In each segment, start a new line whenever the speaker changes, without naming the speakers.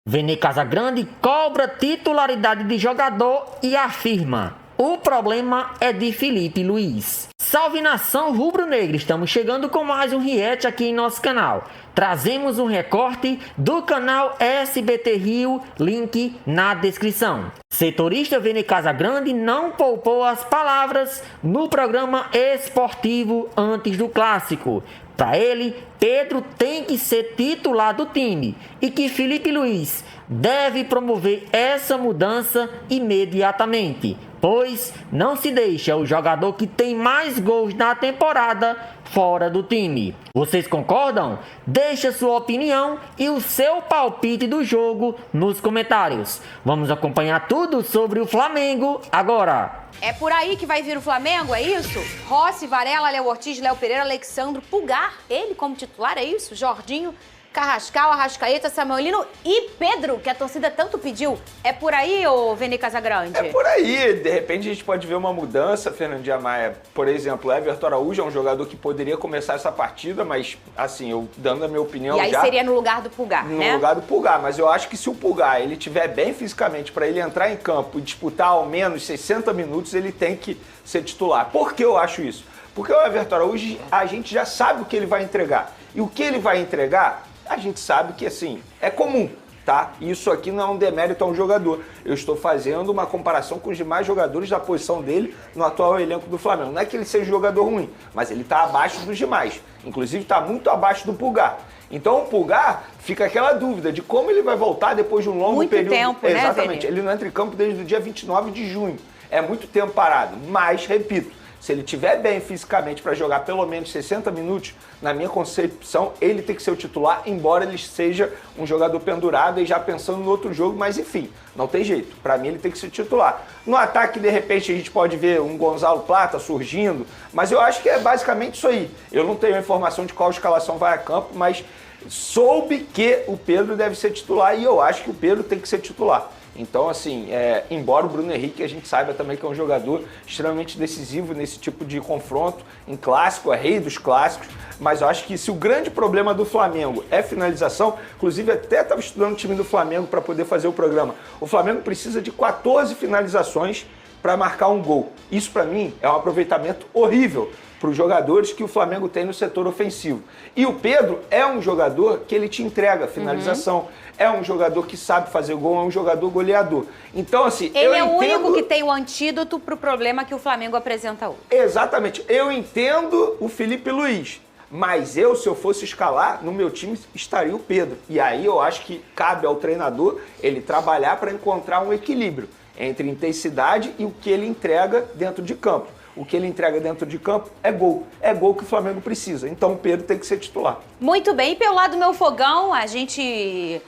Vene Casagrande cobra titularidade de jogador e afirma: o problema é de Felipe Luiz. Salve nação rubro-negra, estamos chegando com mais um react aqui em nosso canal. Trazemos um recorte do canal SBT Rio, link na descrição. Setorista Vene Casagrande não poupou as palavras no programa esportivo antes do clássico. Para ele, Pedro tem que ser titular do time e que Felipe Luiz deve promover essa mudança imediatamente, pois não se deixa o jogador que tem mais gols na temporada fora do time. Vocês concordam? Deixe sua opinião e o seu palpite do jogo nos comentários. Vamos acompanhar tudo sobre o Flamengo agora.
É por aí que vai vir o Flamengo, é isso? Rossi, Varela, Léo Ortiz, Léo Pereira, Alexandro, Pulgar, ele como titular, é isso? Jorginho, Carrascal, Arrascaeta, Samuelino e Pedro, que a torcida tanto pediu. É por aí, ô Vene Casagrande?
É por aí. De repente a gente pode ver uma mudança, Fernandinha Maia. Por exemplo, Everton Araújo é um jogador que poderia começar essa partida, mas, assim, eu dando a minha opinião
já... E aí
já,
seria no lugar do Pulgar, né?
No lugar do Pulgar, mas eu acho que se o Pulgar ele estiver bem fisicamente para ele entrar em campo e disputar ao menos 60 minutos, ele tem que ser titular. Por que eu acho isso? Porque o Everton Araújo, a gente já sabe o que ele vai entregar. E o que ele vai entregar, a gente sabe que, assim, é comum, tá? Isso aqui não é um demérito a um jogador. Eu estou fazendo uma comparação com os demais jogadores da posição dele no atual elenco do Flamengo. Não é que ele seja um jogador ruim, mas ele está abaixo dos demais. Inclusive, está muito abaixo do Pulgar. Então, o Pulgar fica aquela dúvida de como ele vai voltar depois de um longo período.
Muito tempo, né,
exatamente.
Vene?
Ele não entra em campo desde o dia 29 de junho. É muito tempo parado. Mas, repito, se ele estiver bem fisicamente para jogar pelo menos 60 minutos, na minha concepção, ele tem que ser o titular, embora ele seja um jogador pendurado e já pensando no outro jogo, mas enfim, não tem jeito. Para mim, ele tem que ser titular. No ataque, de repente, a gente pode ver um Gonzalo Plata surgindo, mas eu acho que é basicamente isso aí. Eu não tenho a informação de qual escalação vai a campo, mas soube que o Pedro deve ser titular e eu acho que o Pedro tem que ser titular. Então, assim, embora o Bruno Henrique, a gente saiba também que é um jogador extremamente decisivo nesse tipo de confronto, em clássico, é rei dos clássicos, mas eu acho que se o grande problema do Flamengo é finalização, inclusive até estava estudando o time do Flamengo para poder fazer o programa, o Flamengo precisa de 14 finalizações para marcar um gol. Isso, para mim, é um aproveitamento horrível para os jogadores que o Flamengo tem no setor ofensivo. E o Pedro é um jogador que ele te entrega finalização, é um jogador que sabe fazer gol, é um jogador goleador. Então, assim,
ele é o único que tem o antídoto para o problema que o Flamengo apresenta hoje.
Exatamente. Eu entendo o Felipe Luiz, mas se eu fosse escalar, no meu time estaria o Pedro. E aí eu acho que cabe ao treinador ele trabalhar para encontrar um equilíbrio entre intensidade e o que ele entrega dentro de campo. O que ele entrega dentro de campo é gol. É gol que o Flamengo precisa. Então o Pedro tem que ser titular.
Muito bem. E pelo lado do meu fogão, a gente...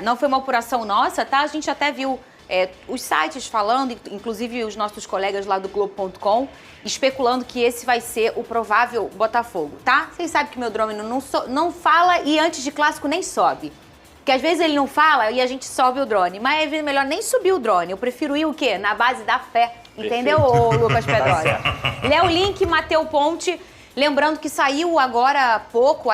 não foi uma apuração nossa, tá? A gente até viu os sites falando, inclusive os nossos colegas lá do Globo.com, especulando que esse vai ser o provável Botafogo, tá? Vocês sabem que meu drone não fala e antes de clássico nem sobe. Porque às vezes ele não fala e a gente sobe o drone. Mas é melhor nem subir o drone. Eu prefiro ir o quê? Na base da fé. Entendeu, ô Lucas Pedrosa? Léo Link, Mateu Ponte. Lembrando que saiu agora há pouco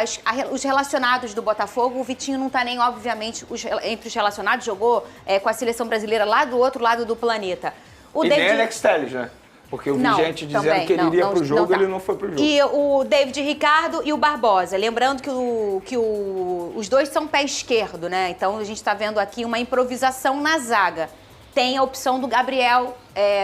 os relacionados do Botafogo. O Vitinho não tá nem, obviamente, entre os relacionados. Jogou com a seleção brasileira lá do outro lado do planeta.
Nem Alex Telles, né? Porque eu vi gente dizendo também, que ele iria pro jogo e ele não foi pro jogo.
E o David Ricardo e o Barbosa. Lembrando que os dois são pé esquerdo, né? Então a gente tá vendo aqui uma improvisação na zaga. Tem a opção do Gabriel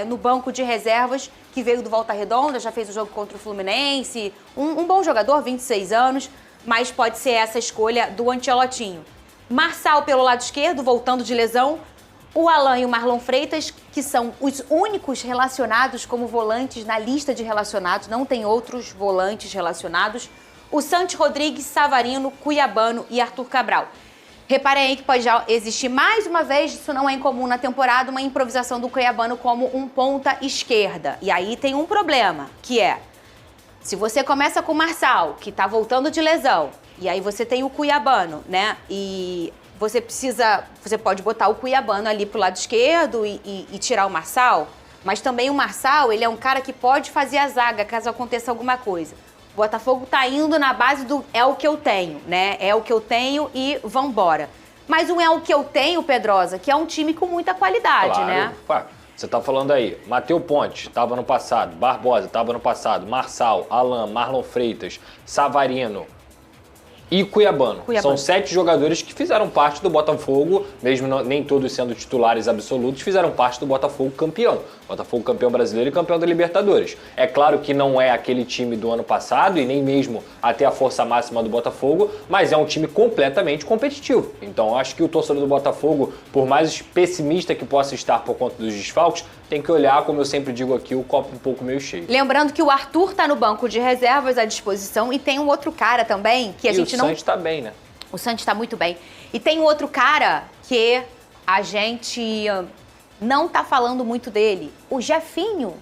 no banco de reservas, que veio do Volta Redonda, já fez o jogo contra o Fluminense. Um bom jogador, 26 anos, mas pode ser essa escolha do Ancelotinho. Marçal pelo lado esquerdo, voltando de lesão. O Alan e o Marlon Freitas, que são os únicos relacionados como volantes na lista de relacionados, não tem outros volantes relacionados. O Santos Rodrigues, Savarino, Cuiabano e Arthur Cabral. Reparem aí que pode já existir mais uma vez, isso não é incomum na temporada, uma improvisação do Cuiabano como um ponta esquerda. E aí tem um problema, que é, se você começa com o Marçal, que tá voltando de lesão, e aí você tem o Cuiabano, né? E você pode botar o Cuiabano ali pro lado esquerdo e tirar o Marçal, mas também o Marçal, ele é um cara que pode fazer a zaga caso aconteça alguma coisa. O Botafogo tá indo na base do é o que eu tenho, né? É o que eu tenho e vambora. Mas não é o que eu tenho, Pedrosa, que é um time com muita qualidade, né?
Claro. Você tá falando aí, Matheus Ponte, estava no passado, Barbosa, estava no passado, Marçal, Alan, Marlon Freitas, Savarino e Cuiabano. São 7 jogadores que fizeram parte do Botafogo, mesmo nem todos sendo titulares absolutos, fizeram parte do Botafogo campeão. Botafogo campeão brasileiro e campeão da Libertadores. É claro que não é aquele time do ano passado e nem mesmo até a força máxima do Botafogo, mas é um time completamente competitivo. Então eu acho que o torcedor do Botafogo, por mais pessimista que possa estar por conta dos desfalques, tem que olhar, como eu sempre digo aqui, o copo um pouco meio cheio.
Lembrando que o Arthur tá no banco de reservas à disposição e tem um outro cara também que a gente não...
O Santos tá bem, né?
O Santos tá muito bem. E tem um outro cara que a gente não tá falando muito dele. O Jefinho,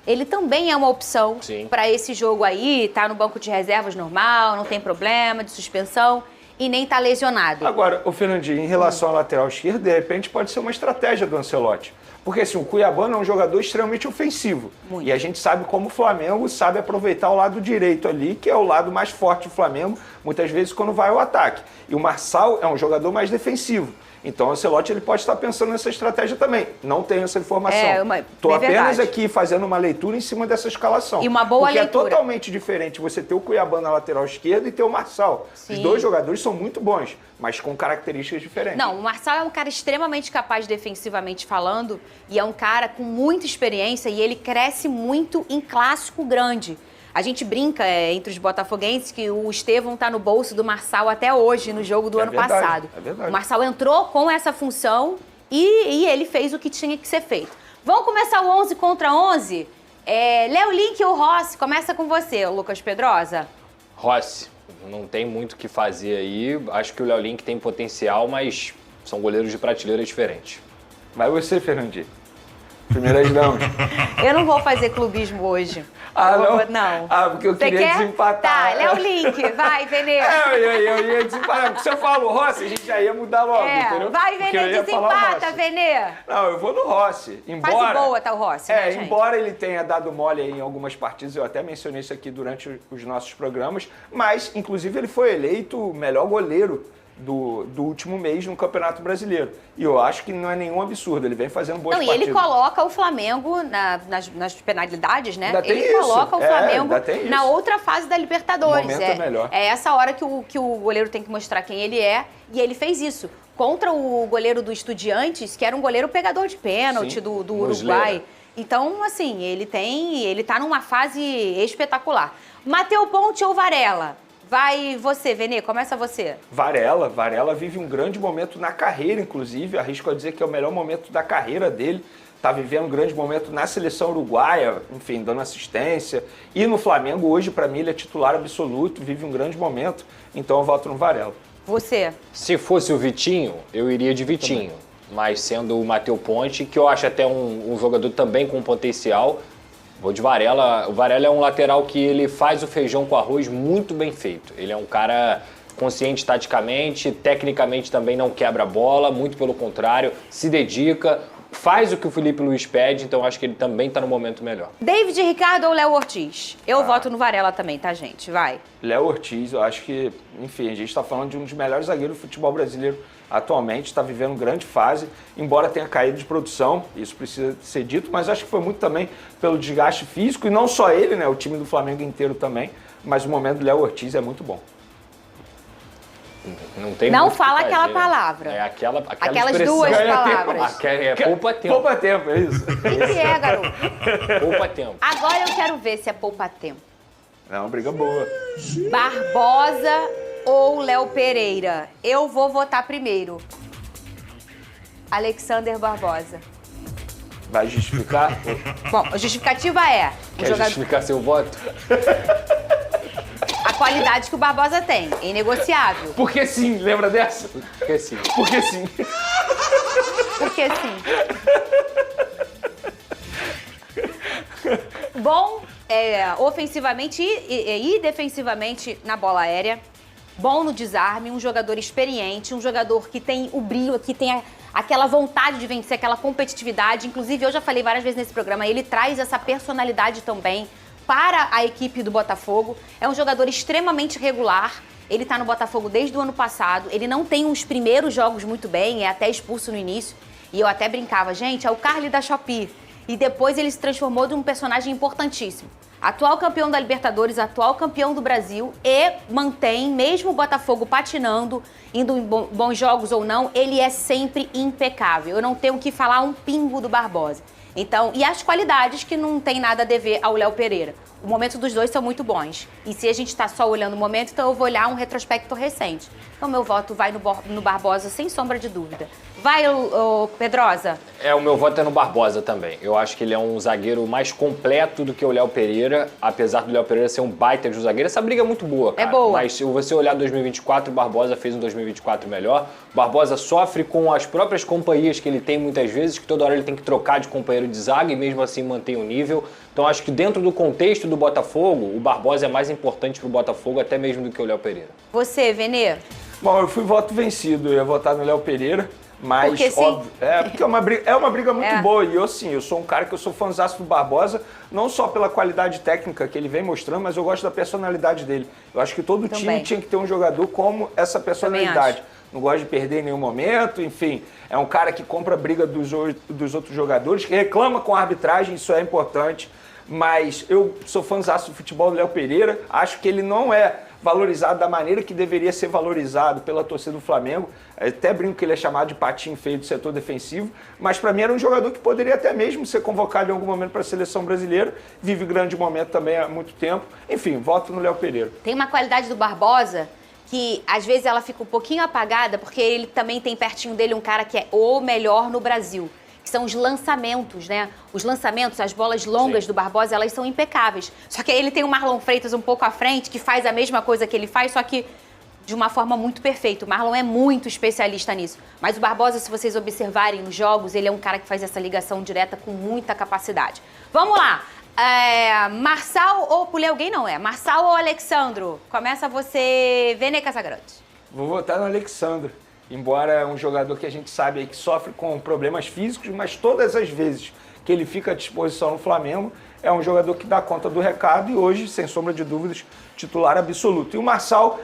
ele também é uma opção para esse jogo aí, tá no banco de reservas normal, não tem problema de suspensão e nem tá lesionado.
Agora, o Fernandinho, em relação à lateral esquerda, de repente pode ser uma estratégia do Ancelotti. Porque assim, o Cuiabano é um jogador extremamente ofensivo.
Muito.
E a gente sabe como o Flamengo sabe aproveitar o lado direito ali, que é o lado mais forte do Flamengo, muitas vezes quando vai ao ataque. E o Marçal é um jogador mais defensivo. Então o Ancelotti ele pode estar pensando nessa estratégia também. Não tenho essa informação. Estou apenas aqui fazendo uma leitura em cima dessa escalação.
E uma boa leitura.
Porque é totalmente diferente você ter o Cuiabano na lateral esquerda e ter o Marçal.
Sim.
Os dois jogadores são muito bons, mas com características diferentes.
Não, o Marçal é um cara extremamente capaz defensivamente falando e é um cara com muita experiência e ele cresce muito em clássico grande. A gente brinca entre os botafoguenses que o Estevão tá no bolso do Marçal até hoje, no jogo do ano passado.
É verdade.
O Marçal entrou com essa função e ele fez o que tinha que ser feito. Vamos começar o 11 contra 11? Léo Link ou Rossi? Começa com você, Lucas Pedrosa.
Rossi, não tem muito o que fazer aí. Acho que o Léo Link tem potencial, mas são goleiros de prateleiras diferentes.
Vai você, Fernandinho. Primeiras damas.
Eu não vou fazer clubismo hoje. Não.
Ah, porque eu queria desempatar.
Tá, Léo Link, vai, Vene.
Eu ia desempatar. Porque se eu falo Rossi, a gente já ia mudar logo, entendeu?
Vai, Vene, desempata, Vene.
Não, eu vou no Rossi.
Fase boa tá o Rossi, né, gente?
Embora ele tenha dado mole aí em algumas partidas, eu até mencionei isso aqui durante os nossos programas, mas, inclusive, ele foi eleito o melhor goleiro do último mês no Campeonato Brasileiro. E eu acho que não é nenhum absurdo, ele vem fazendo boas partidas.
E ele coloca o Flamengo nas penalidades, né?
Ainda tem
ele
isso.
Coloca o Flamengo na
isso.
outra fase da Libertadores.
O momento é melhor.
É essa hora que o goleiro tem que mostrar quem ele é, e ele fez isso. Contra o goleiro do Estudiantes, que era um goleiro pegador de pênalti do Uruguai. Então, assim, ele tá numa fase espetacular. Matheus Ponte ou Varela? Vai você, Vene, começa você.
Varela vive um grande momento na carreira, inclusive. Arrisco a dizer que é o melhor momento da carreira dele. Está vivendo um grande momento na seleção uruguaia, enfim, dando assistência. E no Flamengo, hoje, para mim, ele é titular absoluto, vive um grande momento. Então eu voto no Varela.
Você?
Se fosse o Vitinho, eu iria de Vitinho. Mas sendo o Matheus Ponte, que eu acho até um jogador também com potencial, vou de Varela. O Varela é um lateral que ele faz o feijão com arroz muito bem feito. Ele é um cara consciente taticamente, tecnicamente também não quebra a bola, muito pelo contrário, se dedica, faz o que o Felipe Luiz pede, então acho que ele também está no momento melhor.
David Ricardo ou Léo Ortiz? Eu voto no Varela também, tá, gente? Vai.
Léo Ortiz, eu acho que, enfim, a gente está falando de um dos melhores zagueiros do futebol brasileiro atualmente, está vivendo grande fase, embora tenha caído de produção, isso precisa ser dito, mas acho que foi muito também pelo desgaste físico, e não só ele, né, o time do Flamengo inteiro também, mas o momento do Léo Ortiz é muito bom.
Não fala aquela palavra.
É aquelas
duas palavras.
Poupa tempo.
Poupa tempo, é isso.
O que é, garoto?
Poupa tempo.
Agora eu quero ver se é poupa tempo.
É uma briga boa.
Barbosa ou Léo Pereira? Eu vou votar primeiro. Alexander Barbosa.
Vai justificar?
Bom, a justificativa é...
Quer justificar seu voto?
A qualidade que o Barbosa tem, é inegociável.
Porque sim, lembra dessa?
Porque sim.
Porque sim.
Porque sim. Bom, ofensivamente e defensivamente na bola aérea. Bom no desarme, um jogador experiente, um jogador que tem o brilho, que tem aquela vontade de vencer, aquela competitividade. Inclusive, eu já falei várias vezes nesse programa, ele traz essa personalidade também para a equipe do Botafogo. É um jogador extremamente regular Ele tá no Botafogo desde o ano passado. Ele não tem uns primeiros jogos muito bem, é até expulso no início. E eu até brincava, gente, é o Carly da Shopee. E depois ele se transformou num personagem importantíssimo. Atual campeão da Libertadores, atual campeão do Brasil e mantém, mesmo o Botafogo patinando, indo em bons jogos ou não, ele é sempre impecável. Eu não tenho que falar um pingo do Barbosa. Então, e as qualidades que não tem nada a dever ao Léo Pereira. O momento dos dois são muito bons. E se a gente está só olhando o momento, então eu vou olhar um retrospecto recente. Então meu voto vai no Barbosa, sem sombra de dúvida. Vai, o Pedrosa?
O meu voto é no Barbosa também. Eu acho que ele é um zagueiro mais completo do que o Léo Pereira, apesar do Léo Pereira ser um baita de um zagueiro. Essa briga é muito boa, cara.
É boa.
Mas se você olhar 2024, o Barbosa fez um 2024 melhor. O Barbosa sofre com as próprias companhias que ele tem muitas vezes, que toda hora ele tem que trocar de companheiro de zaga e mesmo assim mantém o nível. Então acho que dentro do contexto do Botafogo, o Barbosa é mais importante pro Botafogo até mesmo do que o Léo Pereira.
Você, Venê?
Bom, eu fui voto vencido, eu ia votar no Léo Pereira, mas
porque,
óbvio, porque é uma briga muito boa. E eu sou um cara que eu sou fãzaço do Barbosa, não só pela qualidade técnica que ele vem mostrando, mas eu gosto da personalidade dele. Eu acho que todo time tinha que ter um jogador como essa personalidade. Não gosta de perder em nenhum momento, enfim, é um cara que compra a briga dos outros jogadores, que reclama com a arbitragem, isso é importante, mas eu sou fãzaço do futebol do Léo Pereira, acho que ele não é valorizado da maneira que deveria ser valorizado pela torcida do Flamengo. Até brinco que ele é chamado de patinho feio do setor defensivo, mas para mim era um jogador que poderia até mesmo ser convocado em algum momento para a seleção brasileira, vive grande momento também há muito tempo. Enfim, voto no Léo Pereira.
Tem uma qualidade do Barbosa que às vezes ela fica um pouquinho apagada, porque ele também tem pertinho dele um cara que é o melhor no Brasil, que são os lançamentos, né? Os lançamentos, as bolas longas do Barbosa, elas são impecáveis. Só que aí ele tem o Marlon Freitas um pouco à frente, que faz a mesma coisa que ele faz, só que de uma forma muito perfeita. O Marlon é muito especialista nisso. Mas o Barbosa, se vocês observarem nos jogos, ele é um cara que faz essa ligação direta com muita capacidade. Vamos lá! Marçal ou... Pulei alguém? Não é. Marçal ou Alexandro? Começa você, Vene Casagrande.
Vou votar no Alexandro. Embora é um jogador que a gente sabe aí que sofre com problemas físicos, mas todas as vezes que ele fica à disposição no Flamengo, é um jogador que dá conta do recado e hoje, sem sombra de dúvidas, titular absoluto. E o Marçal,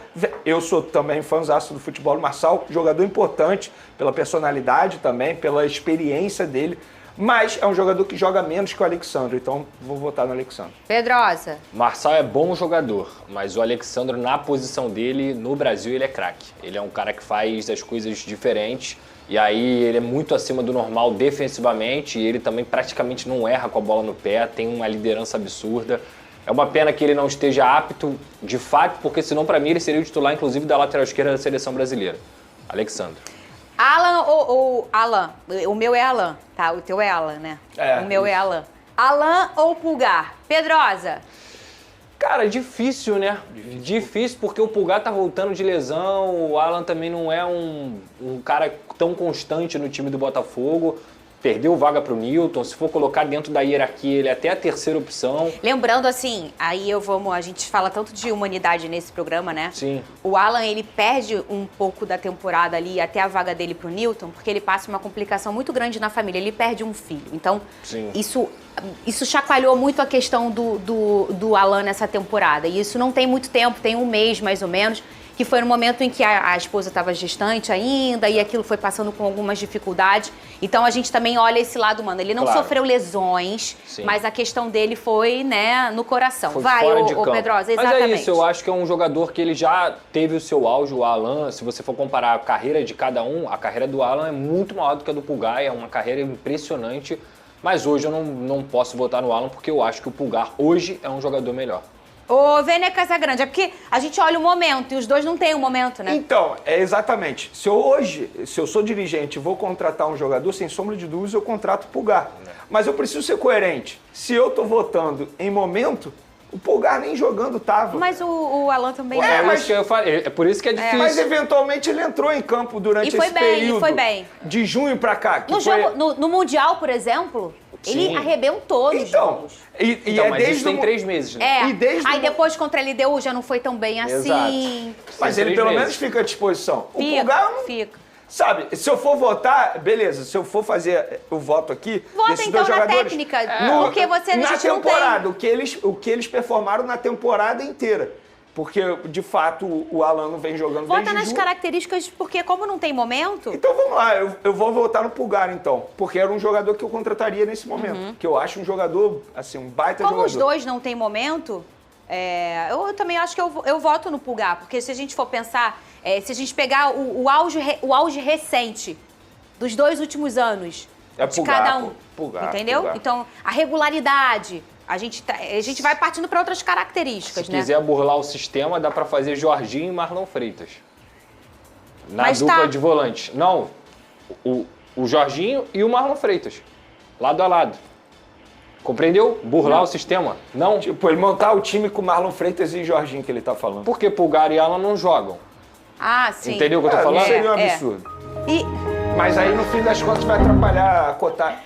eu sou também fãzaço do futebol do Marçal, jogador importante pela personalidade também, pela experiência dele, mas é um jogador que joga menos que o Alexandre, então vou votar no Alexandre.
Pedrosa.
Marçal é bom jogador, mas o Alexandre, na posição dele, no Brasil, ele é craque. Ele é um cara que faz as coisas diferentes e aí ele é muito acima do normal defensivamente e ele também praticamente não erra com a bola no pé, tem uma liderança absurda. É uma pena que ele não esteja apto, de fato, porque senão, para mim, ele seria o titular, inclusive, da lateral esquerda da seleção brasileira. Alexandre.
Alan ou Alan? O meu é Alan, tá? O teu é Alan, né? O meu é Alan. Alan ou Pulgar? Pedrosa.
Cara, difícil, né? Difícil porque o Pulgar tá voltando de lesão, o Alan também não é um cara tão constante no time do Botafogo. Perdeu vaga pro Newton, se for colocar dentro da hierarquia, ele é até a terceira opção.
Lembrando assim, a gente fala tanto de humanidade nesse programa, né?
Sim.
O Alan, ele perde um pouco da temporada ali, até a vaga dele pro Newton, porque ele passa uma complicação muito grande na família, ele perde um filho. Então, isso chacoalhou muito a questão do Alan nessa temporada. E isso não tem muito tempo, tem um mês mais ou menos, que foi no momento em que a esposa estava gestante ainda e aquilo foi passando com algumas dificuldades. Então a gente também olha esse lado humano. Ele não sofreu lesões, mas a questão dele foi, né, no coração.
Foi
vai,
fora de campo.
Pedrosa, exatamente.
Mas é isso, eu acho que é um jogador que ele já teve o seu auge, o Alan. Se você for comparar a carreira de cada um, a carreira do Alan é muito maior do que a do Pulgar, é uma carreira impressionante. Mas hoje eu não posso votar no Alan porque eu acho que o Pulgar hoje é um jogador melhor.
Ô, Vene Casagrande, é porque a gente olha o momento e os dois não têm o momento, né?
Então, exatamente. Se eu sou dirigente e vou contratar um jogador, sem sombra de dúvidas, eu contrato o Pulgar. Mas eu preciso ser coerente. Se eu tô votando em momento, o Pulgar nem jogando tava.
Mas o Alan também...
Mas que eu falei, é por isso que é difícil.
Mas eventualmente ele entrou em campo durante esse período.
E foi bem.
De junho pra cá.
No Mundial, por exemplo... Ele arrebentou nos jogos.
Mas desde isso tem 3 meses, né?
Aí depois contra a LDU já não foi tão bem assim.
Mas ele pelo menos fica à disposição. O Pulgar
fica.
Sabe, se eu for votar, beleza, se eu for fazer o voto aqui...
Vota então na técnica, porque você
na temporada, o que eles performaram na temporada inteira. Porque, de fato, o Alan não vem jogando
Vota
desde
nas
junho.
características, porque como não tem momento...
Então vamos lá, eu vou votar no Pulgar, então. Porque era um jogador que eu contrataria nesse momento. Que eu acho um jogador, assim, um baita
Como
jogador.
os dois não tem momento, eu também acho que eu voto no Pulgar. Porque se a gente for pensar, se a gente pegar o auge recente dos 2 últimos anos, de
Pulgar,
cada um,
Pulgar,
entendeu?
Pulgar.
Então, a regularidade... A gente vai partindo para outras características,
Se
né?
quiser burlar o sistema, dá pra fazer Jorginho e Marlon Freitas. Na
Mas
dupla
tá.
de volantes. Não, o Jorginho e o Marlon Freitas. Lado a lado. Compreendeu? Burlar o sistema. Não,
Tipo, ele montar o time com Marlon Freitas e Jorginho, que ele tá falando.
porque Pulgar e Alan não jogam.
Ah, sim.
Entendeu o que eu tô
Não
falando?
seria um
É.
absurdo.
E
Mas aí, no fim das contas, vai atrapalhar a cotar.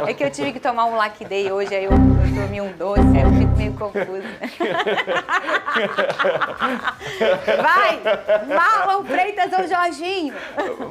é que eu tive que tomar um Lucky Day hoje, aí eu dormi um doce, aí eu fico meio confusa. Vai! Marlon Freitas ou Jorginho?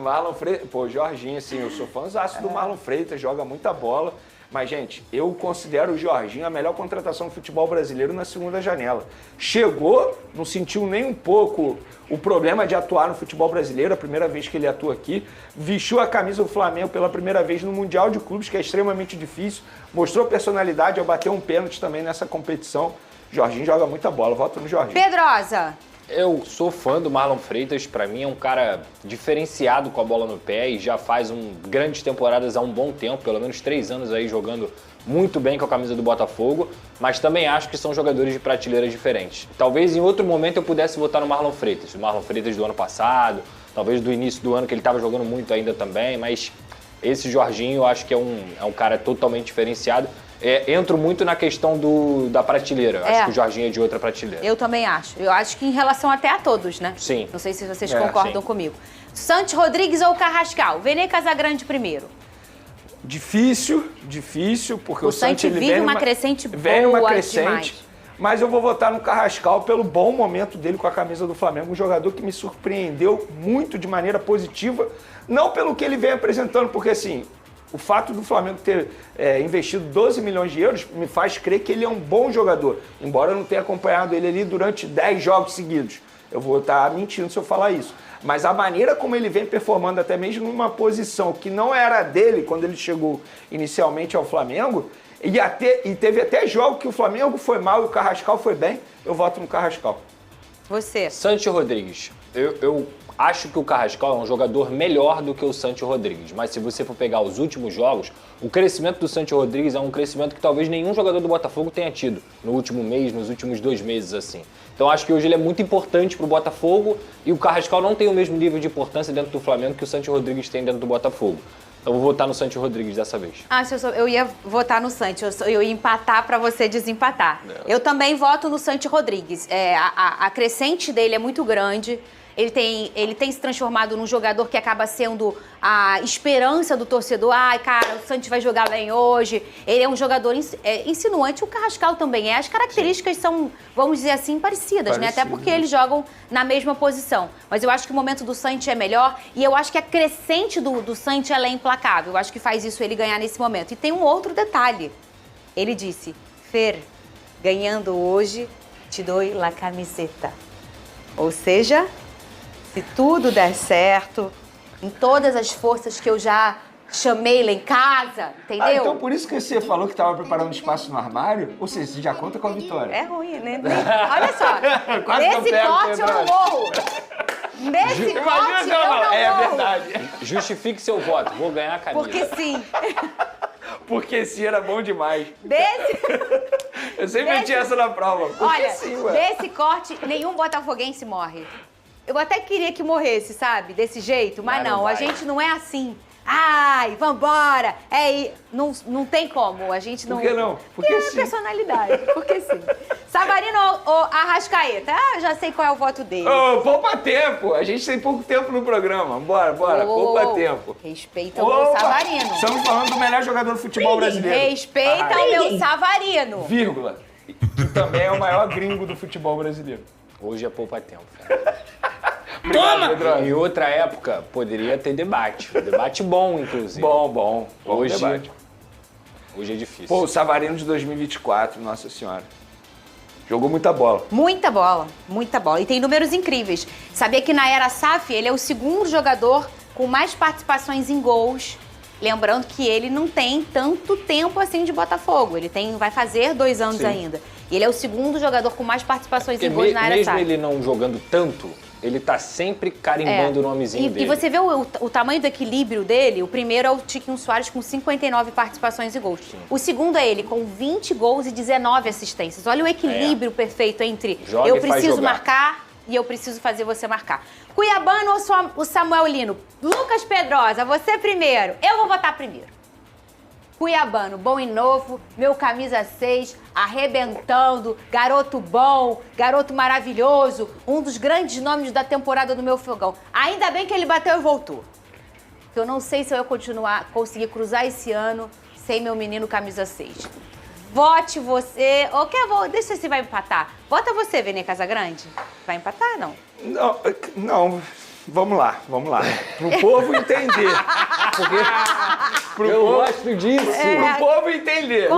Marlon Freitas, pô, Jorginho, assim, eu sou fãzaço do Marlon Freitas, joga muita bola. Mas, gente, eu considero o Jorginho a melhor contratação do futebol brasileiro na segunda janela. Chegou, não sentiu nem um pouco o problema de atuar no futebol brasileiro, a primeira vez que ele atua aqui. Vestiu a camisa do Flamengo pela primeira vez no Mundial de Clubes, que é extremamente difícil. Mostrou personalidade ao bater um pênalti também nessa competição. Jorginho joga muita bola, voto no Jorginho.
Pedrosa.
Eu sou fã do Marlon Freitas, pra mim é um cara diferenciado com a bola no pé e já faz grandes temporadas há um bom tempo, pelo menos 3 anos aí jogando muito bem com a camisa do Botafogo, mas também acho que são jogadores de prateleiras diferentes. Talvez em outro momento eu pudesse votar no Marlon Freitas, o Marlon Freitas do ano passado, talvez do início do ano que ele estava jogando muito ainda também, mas esse Jorginho eu acho que é um cara totalmente diferenciado. Entro muito na questão da prateleira. Acho que o Jorginho é de outra prateleira.
Eu também acho. Eu acho que em relação até a todos, né?
Sim.
Não sei se vocês concordam
sim.
comigo. Santos Rodrigues ou Carrascal? Vene Casagrande primeiro.
Difícil, porque
O
o
Santos
ele
vive
vem
uma
numa-
crescente
vem numa
boa
crescente,
demais.
mas eu vou votar no Carrascal pelo bom momento dele com a camisa do Flamengo, um jogador que me surpreendeu muito de maneira positiva, não pelo que ele vem apresentando, porque assim, o fato do Flamengo ter investido 12 milhões de euros me faz crer que ele é um bom jogador, embora eu não tenha acompanhado ele ali durante 10 jogos seguidos. Eu vou estar mentindo se eu falar isso. Mas a maneira como ele vem performando, até mesmo numa posição que não era dele quando ele chegou inicialmente ao Flamengo, e teve até jogo que o Flamengo foi mal e o Carrascal foi bem, eu voto no Carrascal.
Você.
Santi Rodrigues. Eu acho que o Carrascal é um jogador melhor do que o Santi Rodrigues, mas se você for pegar os últimos jogos, o crescimento do Santi Rodrigues é um crescimento que talvez nenhum jogador do Botafogo tenha tido no último mês, nos últimos 2 meses, assim. Então acho que hoje ele é muito importante pro Botafogo e o Carrascal não tem o mesmo nível de importância dentro do Flamengo que o Santi Rodrigues tem dentro do Botafogo. Então eu vou votar no Santi Rodrigues dessa vez.
Eu ia votar no Santos, eu ia empatar pra você desempatar. Eu também voto no Santos Rodrigues. A crescente dele é muito grande. Ele tem se transformado num jogador que acaba sendo a esperança do torcedor. Ai, cara, o Santos vai jogar bem hoje. Ele é um jogador insinuante. O Carrascal também é. As características são, vamos dizer assim, parecidas, né? Até porque eles jogam na mesma posição. Mas eu acho que o momento do Santos é melhor. E eu acho que a crescente do Santos ela é implacável. Eu acho que faz isso ele ganhar nesse momento. E tem um outro detalhe. Ele disse, Fer, ganhando hoje, te dou la camiseta. Ou seja... Se tudo der certo, em todas as forças que eu já chamei lá em casa, entendeu?
Ah, então por isso que você falou que estava preparando espaço no armário? Ou seja, você já conta com a vitória.
É ruim, né? Olha só,
Quase que eu
nesse
pego,
corte eu não
Pedro.
morro. Nesse corte eu não morro.
Verdade.
Justifique seu voto, vou ganhar a camisa.
Porque sim.
Porque esse era bom demais. Eu sempre
Desse-
meti essa na prova. Porque
Olha,
sim, ué.
desse corte, nenhum botafoguense morre. Eu até queria que morresse, sabe? Desse jeito, mas
Mas não
não, a
vai.
gente não é assim. Ai, vambora! Não tem como, a gente não...
Por que não? Porque
é
sim.
personalidade, porque sim. Savarino ou Arrascaeta? Ah, já sei qual é o voto dele.
Ô, poupa tempo. A gente tem pouco tempo no programa. Bora, poupa tempo.
Respeita o meu
Opa,
Savarino.
Estamos falando do melhor jogador do futebol brasileiro.
Respeita o meu Savarino.
Vírgula. Que também é o maior gringo do futebol brasileiro.
Hoje é poupa tempo.
Obrigado, Pedro.
Em outra época, poderia ter debate. Debate bom, inclusive.
Bom
Hoje,
debate.
hoje é difícil.
Pô, o Savarino de 2024, nossa senhora. Jogou muita bola.
Muita bola, muita bola. E tem números incríveis. Sabia que na era SAF ele é o segundo jogador com mais participações em gols. Lembrando que ele não tem tanto tempo assim de Botafogo. Ele vai fazer 2 anos ainda. E ele é o segundo jogador com mais participações em gols na era SAF.
Mesmo ele não jogando tanto, ele tá sempre carimbando o nomezinho dele.
E você vê o tamanho do equilíbrio dele. O primeiro é o Tiquinho Soares com 59 participações em gols. Sim. O segundo é ele com 20 gols e 19 assistências. Olha o equilíbrio perfeito entre eu preciso marcar e eu preciso fazer você marcar. Cuiabano ou o Samuel Lino? Lucas Pedrosa, você primeiro. Eu vou votar primeiro. Cuiabano, bom e novo, meu camisa 6, arrebentando, garoto bom, garoto maravilhoso, um dos grandes nomes da temporada do meu fogão. Ainda bem que ele bateu e voltou. Eu não sei se eu vou conseguir cruzar esse ano sem meu menino camisa 6. Vote você. Deixa se vai empatar. Vota você, Vene Casagrande. Vai empatar, não?
Não. Vamos lá. Pro povo entender.
Eu gosto disso.
Pro povo entender.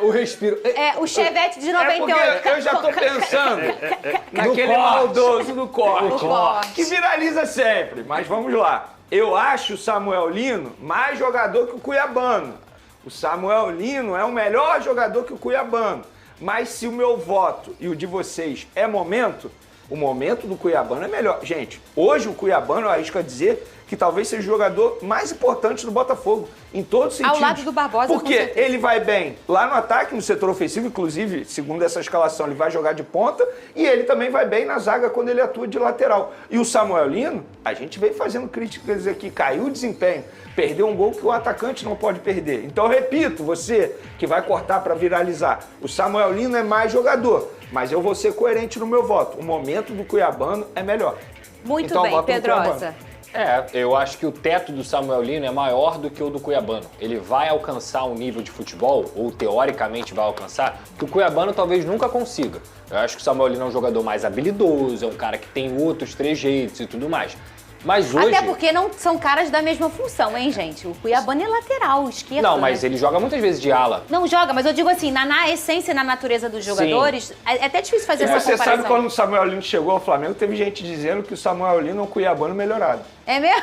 O respiro.
O Chevette de 98.
Eu já tô pensando naquele maldoso do corte. Que viraliza sempre. Mas vamos lá. Eu acho o Samuel Lino mais jogador que o Cuiabano. O Samuel Lino é o melhor jogador que o Cuiabano. Mas se o meu voto e o de vocês é momento, o momento do Cuiabano é melhor. Gente, hoje o Cuiabano, eu arrisco a dizer que talvez seja o jogador mais importante do Botafogo, em todos os sentidos.
Ao lado do Barbosa,
porque ele vai bem lá no ataque, no setor ofensivo, inclusive, segundo essa escalação, ele vai jogar de ponta, e ele também vai bem na zaga quando ele atua de lateral. E o Samuel Lino, a gente vem fazendo críticas aqui, caiu o desempenho, perdeu um gol que o atacante não pode perder. Então, eu repito, você que vai cortar para viralizar, o Samuel Lino é mais jogador, mas eu vou ser coerente no meu voto. O momento do Cuiabano é melhor.
Muito
então,
bem, Pedrosa.
Eu acho que o teto do Samuel Lino é maior do que o do Cuiabano. Ele vai alcançar um nível de futebol, ou teoricamente vai alcançar, que o Cuiabano talvez nunca consiga. Eu acho que o Samuel Lino é um jogador mais habilidoso, é um cara que tem outros trejeitos e tudo mais. Mas hoje...
Até porque não são caras da mesma função, hein, gente? O Cuiabano é lateral, esquerdo.
Não, mas ele joga muitas vezes de ala.
Não joga, mas eu digo assim, na essência e na natureza dos jogadores, é até difícil fazer essa comparação.
Você sabe quando o Samuel Lino chegou ao Flamengo, teve gente dizendo que o Samuel Lino é um Cuiabano melhorado.
É mesmo?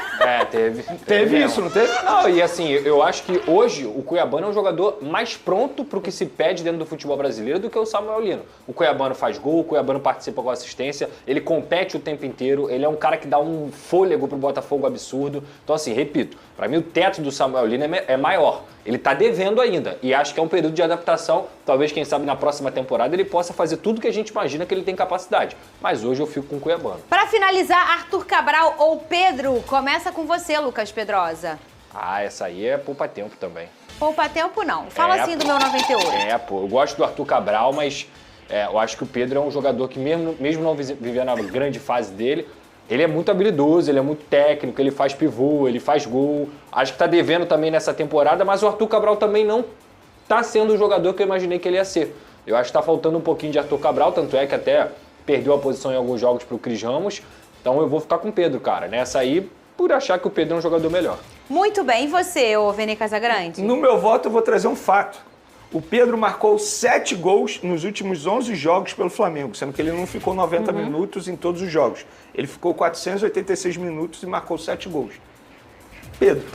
Teve.
Teve isso, não teve?
Não, e assim, eu acho que hoje o Cuiabano é um jogador mais pronto pro que se pede dentro do futebol brasileiro do que o Samuel Lino. O Cuiabano faz gol, o Cuiabano participa com assistência, ele compete o tempo inteiro, ele é um cara que dá um fôlego pro Botafogo absurdo. Então assim, repito, pra mim o teto do Samuel Lino é maior. Ele tá devendo ainda e acho que é um período de adaptação. Talvez, quem sabe, na próxima temporada ele possa fazer tudo que a gente imagina que ele tem capacidade. Mas hoje eu fico com o Cuiabano.
Pra finalizar, Arthur Cabral ou Pedro? Começa com você, Lucas Pedrosa.
Essa aí é poupa-tempo também.
Poupa-tempo não. Fala assim do meu 98.
Eu gosto do Arthur Cabral, mas eu acho que o Pedro é um jogador que mesmo não vivendo a grande fase dele, ele é muito habilidoso, ele é muito técnico, ele faz pivô, ele faz gol. Acho que tá devendo também nessa temporada, mas o Arthur Cabral também não tá sendo o jogador que eu imaginei que ele ia ser. Eu acho que tá faltando um pouquinho de Arthur Cabral, tanto é que até perdeu a posição em alguns jogos pro Cris Ramos. Então eu vou ficar com o Pedro, cara. Nessa aí, por achar que o Pedro é um jogador melhor.
Muito bem. E você, Vene Casagrande?
No meu voto, eu vou trazer um fato. O Pedro marcou 7 gols nos últimos 11 jogos pelo Flamengo, sendo que ele não ficou 90 minutos em todos os jogos. Ele ficou 486 minutos e marcou 7 gols. Pedro.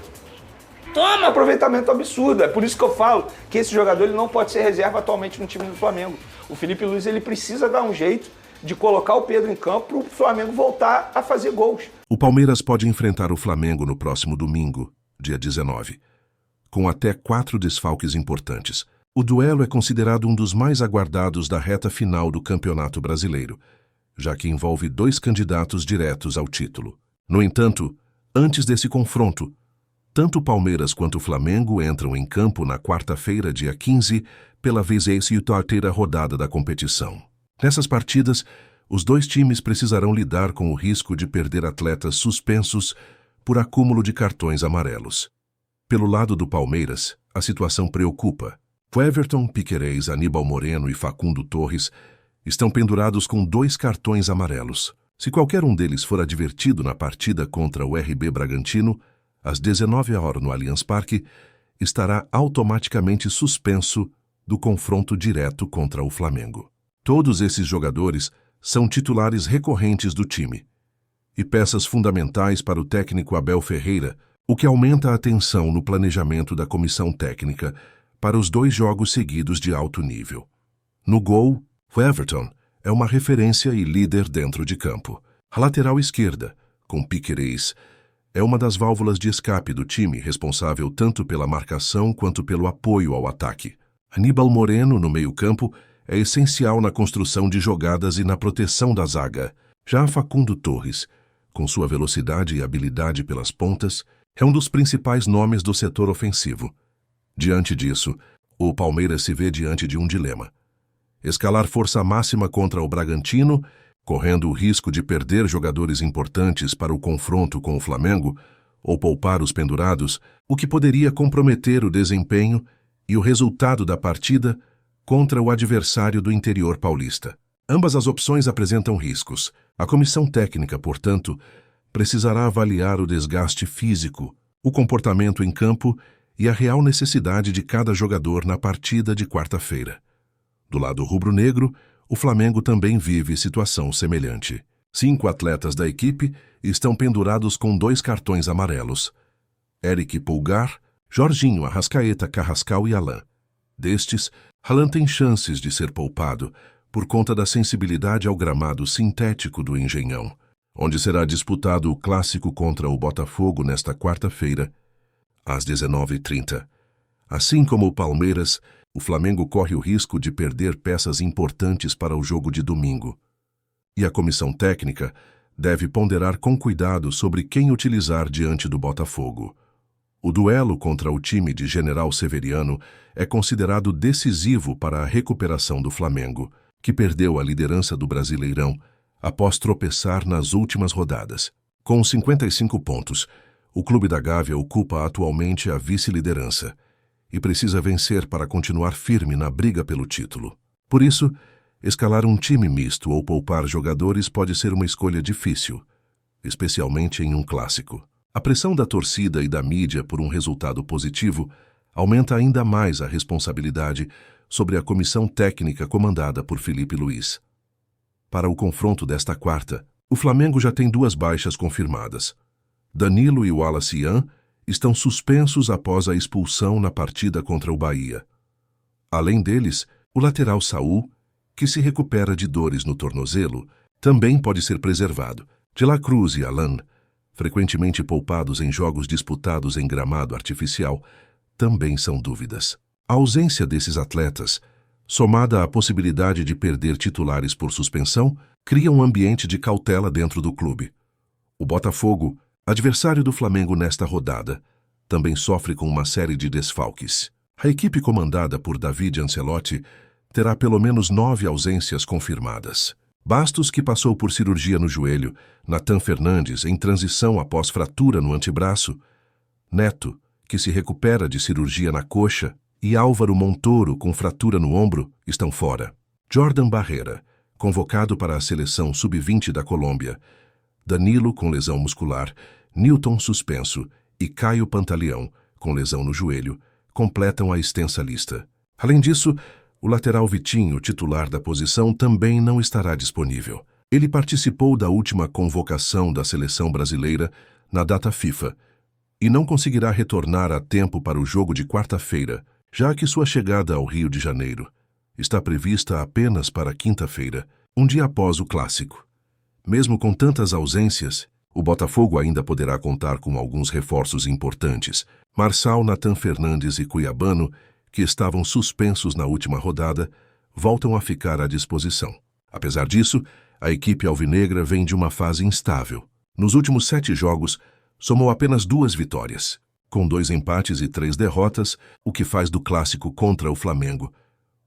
Toma! Aproveitamento absurdo. É por isso que eu falo que esse jogador ele não pode ser reserva atualmente no time do Flamengo. O Felipe Luiz ele precisa dar um jeito de colocar o Pedro em campo para o Flamengo voltar a fazer gols.
O Palmeiras pode enfrentar o Flamengo no próximo domingo, dia 19, com até 4 desfalques importantes. O duelo é considerado um dos mais aguardados da reta final do Campeonato Brasileiro, já que envolve 2 candidatos diretos ao título. No entanto, antes desse confronto, tanto o Palmeiras quanto o Flamengo entram em campo na quarta-feira, dia 15, pela 23ª rodada da competição. Nessas partidas, os 2 times precisarão lidar com o risco de perder atletas suspensos por acúmulo de cartões amarelos. Pelo lado do Palmeiras, a situação preocupa. Everton, Piquerez, Aníbal Moreno e Facundo Torres estão pendurados com 2 cartões amarelos. Se qualquer um deles for advertido na partida contra o RB Bragantino, às 19 horas no Allianz Parque, estará automaticamente suspenso do confronto direto contra o Flamengo. Todos esses jogadores são titulares recorrentes do time e peças fundamentais para o técnico Abel Ferreira, o que aumenta a tensão no planejamento da comissão técnica para os 2 jogos seguidos de alto nível. No gol, o Everton é uma referência e líder dentro de campo. A lateral esquerda, com Piquerez, é uma das válvulas de escape do time, responsável tanto pela marcação quanto pelo apoio ao ataque. Aníbal Moreno, no meio-campo, é essencial na construção de jogadas e na proteção da zaga. Já Facundo Torres, com sua velocidade e habilidade pelas pontas, é um dos principais nomes do setor ofensivo. Diante disso, o Palmeiras se vê diante de um dilema: escalar força máxima contra o Bragantino, correndo o risco de perder jogadores importantes para o confronto com o Flamengo, ou poupar os pendurados, o que poderia comprometer o desempenho e o resultado da partida contra o adversário do interior paulista. Ambas as opções apresentam riscos. A comissão técnica, portanto, precisará avaliar o desgaste físico, o comportamento em campo e a real necessidade de cada jogador na partida de quarta-feira. Do lado rubro-negro, o Flamengo também vive situação semelhante. 5 atletas da equipe estão pendurados com 2 cartões amarelos: Eric Pulgar, Jorginho, Arrascaeta, Carrascal e Alan. Destes, Alan tem chances de ser poupado por conta da sensibilidade ao gramado sintético do Engenhão, onde será disputado o clássico contra o Botafogo nesta quarta-feira, às 19h30. Assim como o Palmeiras, o Flamengo corre o risco de perder peças importantes para o jogo de domingo. E a comissão técnica deve ponderar com cuidado sobre quem utilizar diante do Botafogo. O duelo contra o time de General Severiano é considerado decisivo para a recuperação do Flamengo, que perdeu a liderança do Brasileirão após tropeçar nas últimas rodadas. Com 55 pontos, o Clube da Gávea ocupa atualmente a vice-liderança e precisa vencer para continuar firme na briga pelo título. Por isso, escalar um time misto ou poupar jogadores pode ser uma escolha difícil, especialmente em um clássico. A pressão da torcida e da mídia por um resultado positivo aumenta ainda mais a responsabilidade sobre a comissão técnica comandada por Felipe Luiz. Para o confronto desta quarta, o Flamengo já tem 2 baixas confirmadas. Danilo e Wallace Ian estão suspensos após a expulsão na partida contra o Bahia. Além deles, o lateral Saul, que se recupera de dores no tornozelo, também pode ser preservado. De La Cruz e Alan, frequentemente poupados em jogos disputados em gramado artificial, também são dúvidas. A ausência desses atletas, somada à possibilidade de perder titulares por suspensão, cria um ambiente de cautela dentro do clube. O Botafogo, adversário do Flamengo nesta rodada, também sofre com uma série de desfalques. A equipe comandada por David Ancelotti terá pelo menos 9 ausências confirmadas. Bastos, que passou por cirurgia no joelho, Nathan Fernandes, em transição após fratura no antebraço, Neto, que se recupera de cirurgia na coxa, e Álvaro Montoro, com fratura no ombro, estão fora. Jordan Barreira, convocado para a seleção sub-20 da Colômbia, Danilo, com lesão muscular, Newton suspenso e Caio Pantaleão, com lesão no joelho, completam a extensa lista. Além disso, o lateral Vitinho, titular da posição, também não estará disponível. Ele participou da última convocação da seleção brasileira na data FIFA e não conseguirá retornar a tempo para o jogo de quarta-feira, já que sua chegada ao Rio de Janeiro está prevista apenas para quinta-feira, um dia após o clássico. Mesmo com tantas ausências, o Botafogo ainda poderá contar com alguns reforços importantes. Marçal, Nathan Fernandes e Cuiabano, que estavam suspensos na última rodada, voltam a ficar à disposição. Apesar disso, a equipe alvinegra vem de uma fase instável. Nos últimos 7 jogos, somou apenas 2 vitórias, com 2 empates e 3 derrotas, o que faz do clássico contra o Flamengo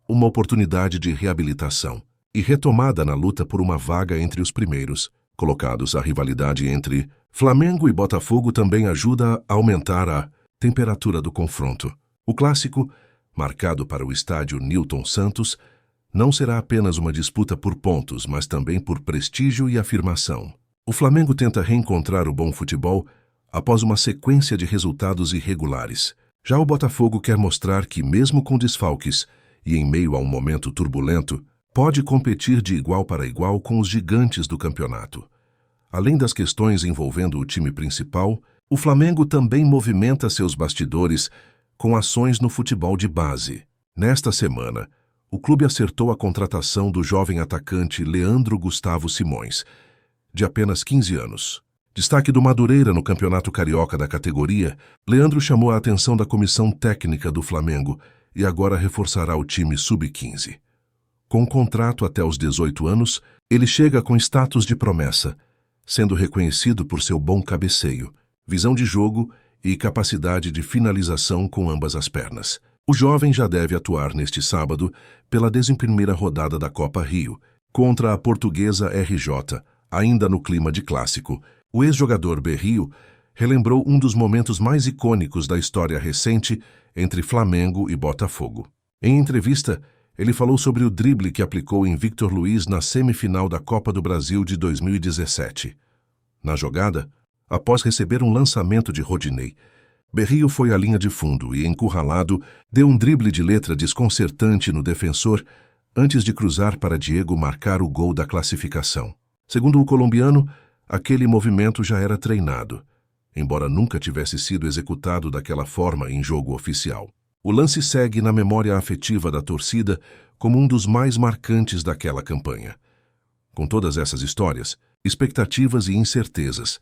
uma oportunidade de reabilitação e retomada na luta por uma vaga entre os primeiros colocados. A rivalidade entre Flamengo e Botafogo também ajuda a aumentar a temperatura do confronto. O clássico, marcado para o estádio Newton Santos, não será apenas uma disputa por pontos, mas também por prestígio e afirmação. O Flamengo tenta reencontrar o bom futebol após uma sequência de resultados irregulares. Já o Botafogo quer mostrar que, mesmo com desfalques e em meio a um momento turbulento, pode competir de igual para igual com os gigantes do campeonato. Além das questões envolvendo o time principal, o Flamengo também movimenta seus bastidores com ações no futebol de base. Nesta semana, o clube acertou a contratação do jovem atacante Leandro Gustavo Simões, de apenas 15 anos. Destaque do Madureira no Campeonato Carioca da categoria, Leandro chamou a atenção da comissão técnica do Flamengo e agora reforçará o time sub-15. Com contrato até os 18 anos, ele chega com status de promessa, sendo reconhecido por seu bom cabeceio, visão de jogo e capacidade de finalização com ambas as pernas. O jovem já deve atuar neste sábado pela 11ª rodada da Copa Rio, contra a Portuguesa RJ, ainda no clima de clássico. O ex-jogador Berrio relembrou um dos momentos mais icônicos da história recente entre Flamengo e Botafogo. Em entrevista, ele falou sobre o drible que aplicou em Victor Luiz na semifinal da Copa do Brasil de 2017. Na jogada, após receber um lançamento de Rodinei, Berrio foi à linha de fundo e, encurralado, deu um drible de letra desconcertante no defensor antes de cruzar para Diego marcar o gol da classificação. Segundo o colombiano, aquele movimento já era treinado, embora nunca tivesse sido executado daquela forma em jogo oficial. O lance segue na memória afetiva da torcida como um dos mais marcantes daquela campanha. Com todas essas histórias, expectativas e incertezas,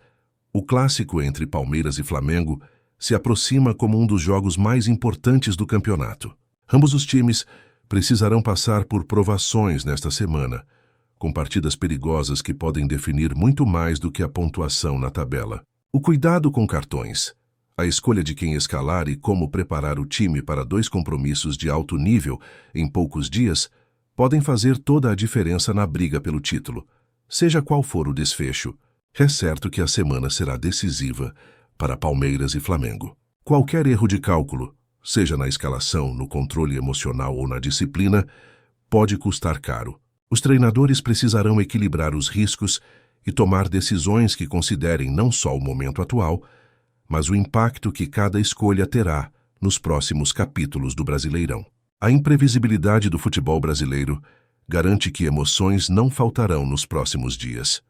o clássico entre Palmeiras e Flamengo se aproxima como um dos jogos mais importantes do campeonato. Ambos os times precisarão passar por provações nesta semana, com partidas perigosas que podem definir muito mais do que a pontuação na tabela. O cuidado com cartões, a escolha de quem escalar e como preparar o time para 2 compromissos de alto nível em poucos dias podem fazer toda a diferença na briga pelo título. Seja qual for o desfecho, é certo que a semana será decisiva para Palmeiras e Flamengo. Qualquer erro de cálculo, seja na escalação, no controle emocional ou na disciplina, pode custar caro. Os treinadores precisarão equilibrar os riscos e tomar decisões que considerem não só o momento atual, mas o impacto que cada escolha terá nos próximos capítulos do Brasileirão. A imprevisibilidade do futebol brasileiro garante que emoções não faltarão nos próximos dias.